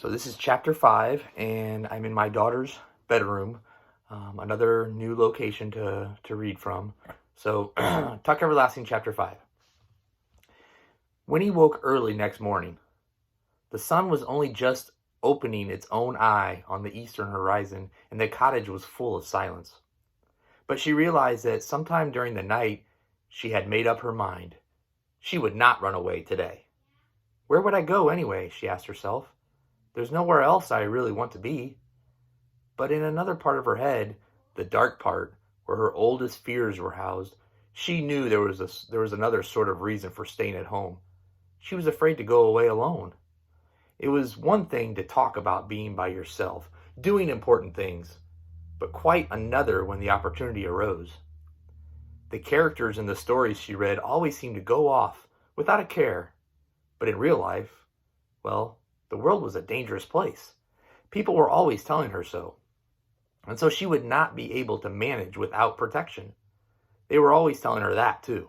So this is chapter 5, and I'm in my daughter's bedroom, another new location to read from. So, Tuck Everlasting, chapter 5. When he woke early next morning, the sun was only just opening its own eye on the eastern horizon, and the cottage was full of silence. But she realized that sometime during the night, she had made up her mind. She would not run away today. Where would I go anyway, she asked herself. There's nowhere else I really want to be. But in another part of her head, the dark part, where her oldest fears were housed, she knew there was another sort of reason for staying at home. She was afraid to go away alone. It was one thing to talk about being by yourself, doing important things, but quite another when the opportunity arose. The characters in the stories she read always seemed to go off without a care, but in real life, well, the world was a dangerous place. People were always telling her so. And so she would not be able to manage without protection. They were always telling her that, too.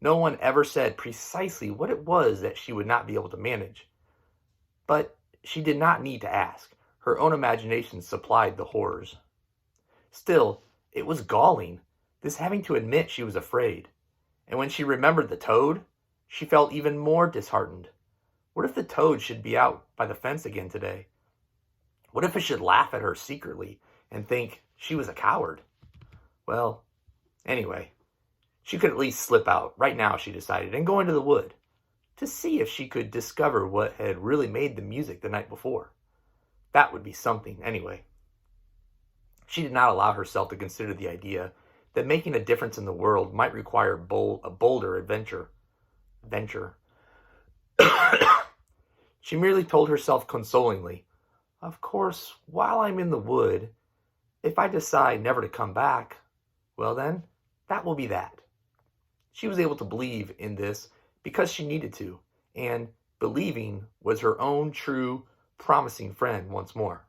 No one ever said precisely what it was that she would not be able to manage. But she did not need to ask. Her own imagination supplied the horrors. Still, it was galling, this having to admit she was afraid. And when she remembered the toad, she felt even more disheartened. What if the toad should be out by the fence again today? What if it should laugh at her secretly and think she was a coward? Well, anyway, she could at least slip out right now, she decided, and go into the wood to see if she could discover what had really made the music the night before. That would be something, anyway. She did not allow herself to consider the idea that making a difference in the world might require a bolder adventure. She merely told herself consolingly, of course, while I'm in the wood, if I decide never to come back, well then, that will be that. She was able to believe in this because she needed to, and believing was her own true, promising friend once more.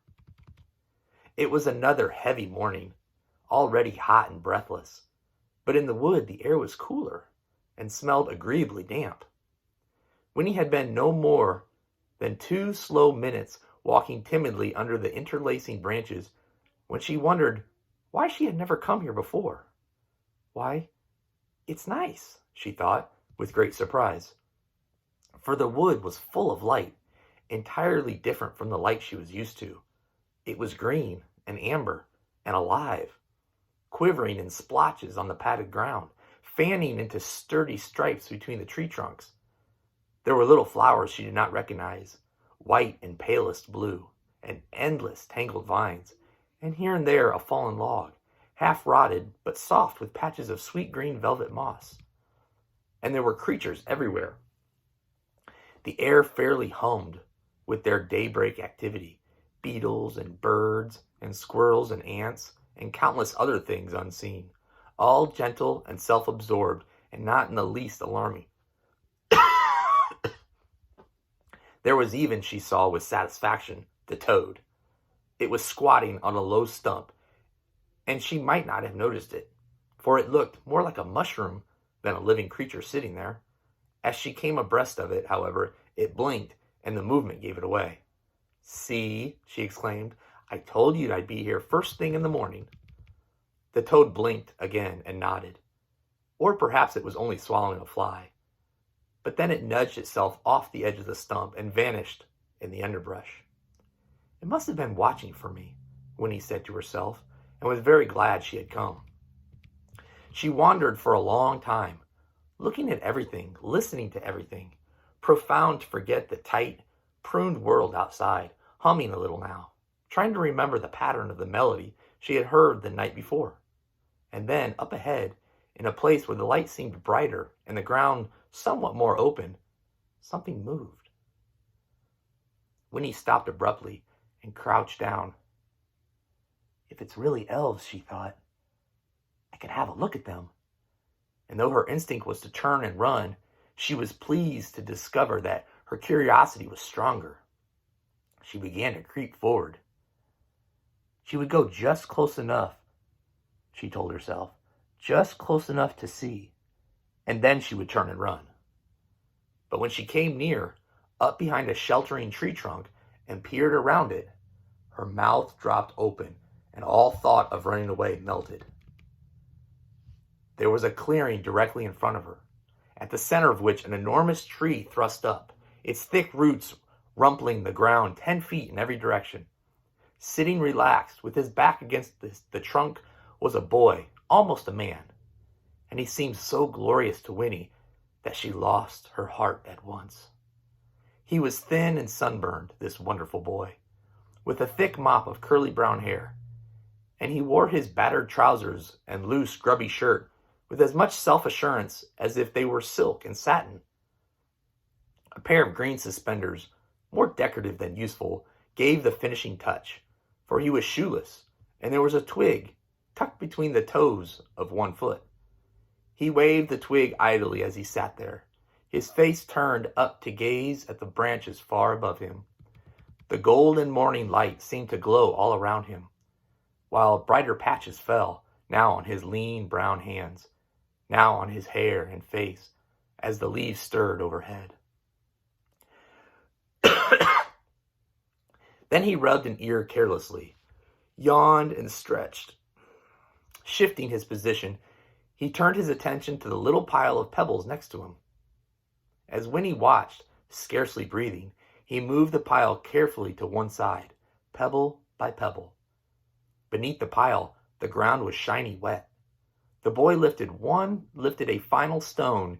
It was another heavy morning, already hot and breathless, but in the wood the air was cooler and smelled agreeably damp. Winnie had been no more than 2 slow minutes walking timidly under the interlacing branches when she wondered why she had never come here before. Why, it's nice, she thought with great surprise. For the wood was full of light, entirely different from the light she was used to. It was green and amber and alive, quivering in splotches on the padded ground, fanning into sturdy stripes between the tree trunks. There were little flowers she did not recognize, white and palest blue, and endless tangled vines, and here and there a fallen log, half rotted but soft with patches of sweet green velvet moss. And there were creatures everywhere. The air fairly hummed with their daybreak activity, beetles and birds and squirrels and ants and countless other things unseen, all gentle and self-absorbed and not in the least alarming. There was even, she saw with satisfaction, the toad. It was squatting on a low stump, and she might not have noticed it, for it looked more like a mushroom than a living creature sitting there. As she came abreast of it, however, it blinked, and the movement gave it away. See, she exclaimed, I told you I'd be here first thing in the morning. The toad blinked again and nodded. Or perhaps it was only swallowing a fly. But then it nudged itself off the edge of the stump and vanished in the underbrush. It must have been watching for me, Winnie said to herself, and was very glad she had come. She wandered for a long time, looking at everything, listening to everything, profound to forget the tight, pruned world outside, humming a little now, trying to remember the pattern of the melody she had heard the night before. And then, up ahead, in a place where the light seemed brighter and the ground somewhat more open, something moved. Winnie stopped abruptly and crouched down. If it's really elves, she thought, I could have a look at them. And though her instinct was to turn and run, she was pleased to discover that her curiosity was stronger. She began to creep forward. She would go just close enough, she told herself, just close enough to see, and then she would turn and run. But when she came near, up behind a sheltering tree trunk, and peered around it. Her mouth dropped open, and all thought of running away melted. There was a clearing directly in front of her, at the center of which an enormous tree thrust up, its thick roots rumpling the ground 10 feet in every direction. Sitting relaxed, with his back against the trunk, was a boy, almost a man, and he seemed so glorious to Winnie that she lost her heart at once. He was thin and sunburned, this wonderful boy, with a thick mop of curly brown hair, and he wore his battered trousers and loose, grubby shirt with as much self-assurance as if they were silk and satin. A pair of green suspenders, more decorative than useful, gave the finishing touch, for he was shoeless, and there was a twig tucked between the toes of one foot. He waved the twig idly as he sat there, his face turned up to gaze at the branches far above him. The golden morning light seemed to glow all around him, while brighter patches fell, now on his lean brown hands, now on his hair and face, as the leaves stirred overhead. Then he rubbed an ear carelessly, yawned and stretched. Shifting his position, he turned his attention to the little pile of pebbles next to him. As Winnie watched, scarcely breathing, he moved the pile carefully to one side, pebble by pebble. Beneath the pile, the ground was shiny wet. The boy lifted a final stone,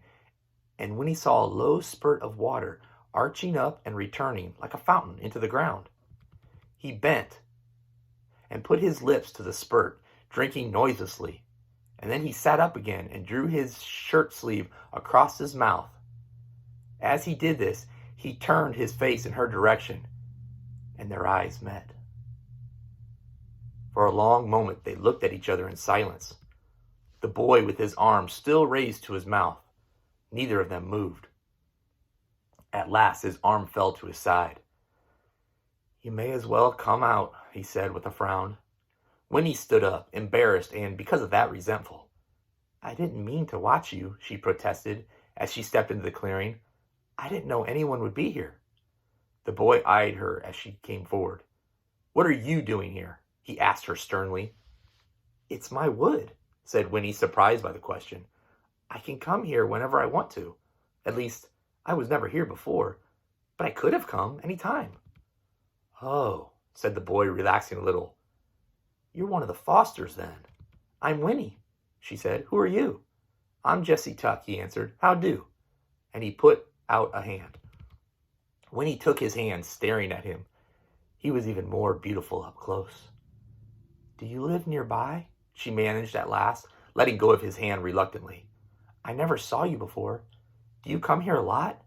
and Winnie saw a low spurt of water arching up and returning like a fountain into the ground. He bent and put his lips to the spurt, drinking noiselessly, and then he sat up again and drew his shirt sleeve across his mouth. As he did this, he turned his face in her direction, and their eyes met. For a long moment they looked at each other in silence, the boy with his arm still raised to his mouth. Neither of them moved. At last his arm fell to his side. "You may as well come out," he said with a frown. Winnie stood up, embarrassed and, because of that, resentful. "I didn't mean to watch you," she protested as she stepped into the clearing. "I didn't know anyone would be here." The boy eyed her as she came forward. "What are you doing here?" he asked her sternly. "It's my wood," said Winnie, surprised by the question. "I can come here whenever I want to. At least, I was never here before, but I could have come any time." "Oh," said the boy, relaxing a little. "You're one of the Fosters, then." "I'm Winnie," she said. "Who are you?" "I'm Jessie Tuck," he answered. "How do?" And he put out a hand. Winnie took his hand, staring at him. He was even more beautiful up close. "Do you live nearby?" she managed at last, letting go of his hand reluctantly. "I never saw you before. Do you come here a lot?"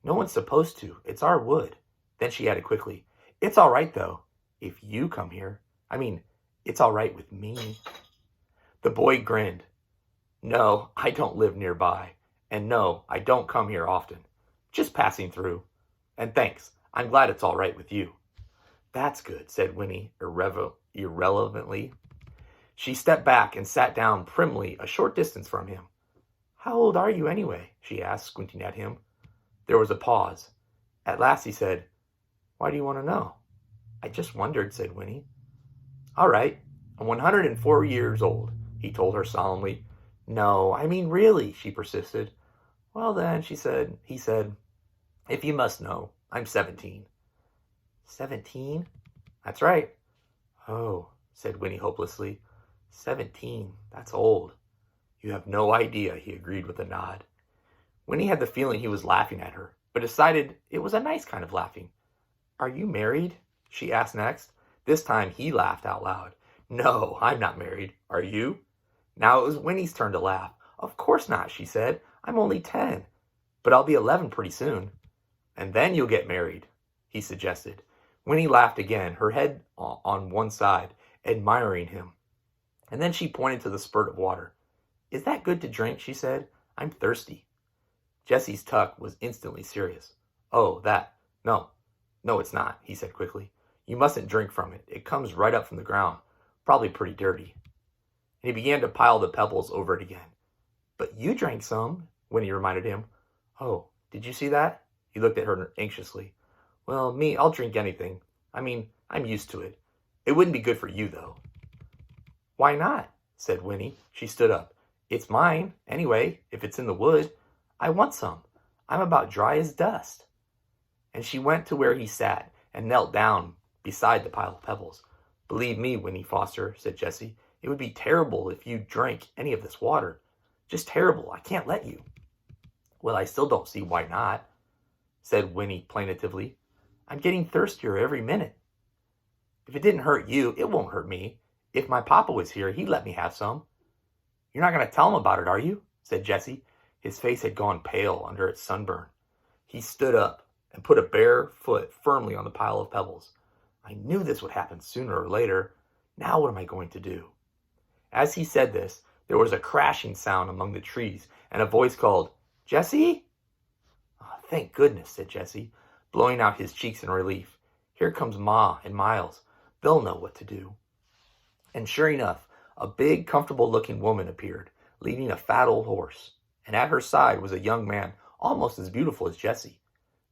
"No one's supposed to. It's our wood." Then she added quickly, "It's all right, though, if you come here. It's all right with me." The boy grinned. "No, I don't live nearby. And no, I don't come here often. Just passing through. And thanks, I'm glad it's all right with you." "That's good," said Winnie irrelevantly. She stepped back and sat down primly a short distance from him. "How old are you anyway?" she asked, squinting at him. There was a pause. At last he said, "Why do you want to know?" "I just wondered," said Winnie. "All right, I'm 104 years old," he told her solemnly. "No, really," she persisted. "Well then," he said, "if you must know, I'm 17. 17? That's right." "Oh," said Winnie hopelessly. 17, that's old." "You have no idea," he agreed with a nod. Winnie had the feeling he was laughing at her, but decided it was a nice kind of laughing. "Are you married?" she asked next. This time he laughed out loud. "No, I'm not married. Are you?" Now it was Winnie's turn to laugh. "Of course not," she said. "I'm only 10, but I'll be 11 pretty soon." "And then you'll get married," he suggested. Winnie laughed again, her head on one side, admiring him. And then she pointed to the spurt of water. "Is that good to drink?" she said. "I'm thirsty." Jessie's Tuck was instantly serious. "Oh, that. No, it's not," he said quickly. "You mustn't drink from it. It comes right up from the ground. Probably pretty dirty." And he began to pile the pebbles over it again. "But you drank some," Winnie reminded him. "Oh, did you see that?" He looked at her anxiously. Well, me, I'll drink anything. I mean, I'm used to it. It wouldn't be good for you, though. Why not? Said Winnie. She stood up. It's mine, anyway, if it's in the wood. I want some. I'm about dry as dust. And she went to where he sat and knelt down beside the pile of pebbles. Believe me, Winnie Foster, said Jessie, it would be terrible if you drank any of this water. Just terrible. I can't let you. Well, I still don't see why not, said Winnie plaintively. I'm getting thirstier every minute. If it didn't hurt you, it won't hurt me. If my papa was here, he'd let me have some. You're not going to tell him about it, are you? Said Jessie. His face had gone pale under its sunburn. He stood up and put a bare foot firmly on the pile of pebbles. I knew this would happen sooner or later. Now what am I going to do? As he said this, there was a crashing sound among the trees, and a voice called, Jessie? Oh, thank goodness, said Jessie, blowing out his cheeks in relief. Here comes Ma and Miles. They'll know what to do. And sure enough, a big, comfortable-looking woman appeared, leading a fat old horse. And at her side was a young man almost as beautiful as Jessie.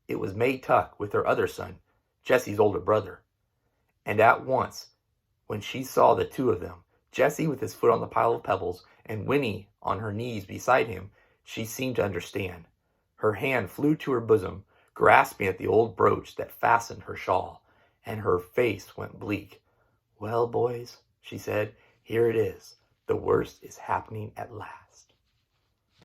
It was May Tuck with her other son, Jessie's older brother. And at once, when she saw the two of them, Jessie with his foot on the pile of pebbles and Winnie on her knees beside him, she seemed to understand. Her hand flew to her bosom, grasping at the old brooch that fastened her shawl, and her face went bleak. Well, boys, she said, here it is. The worst is happening at last.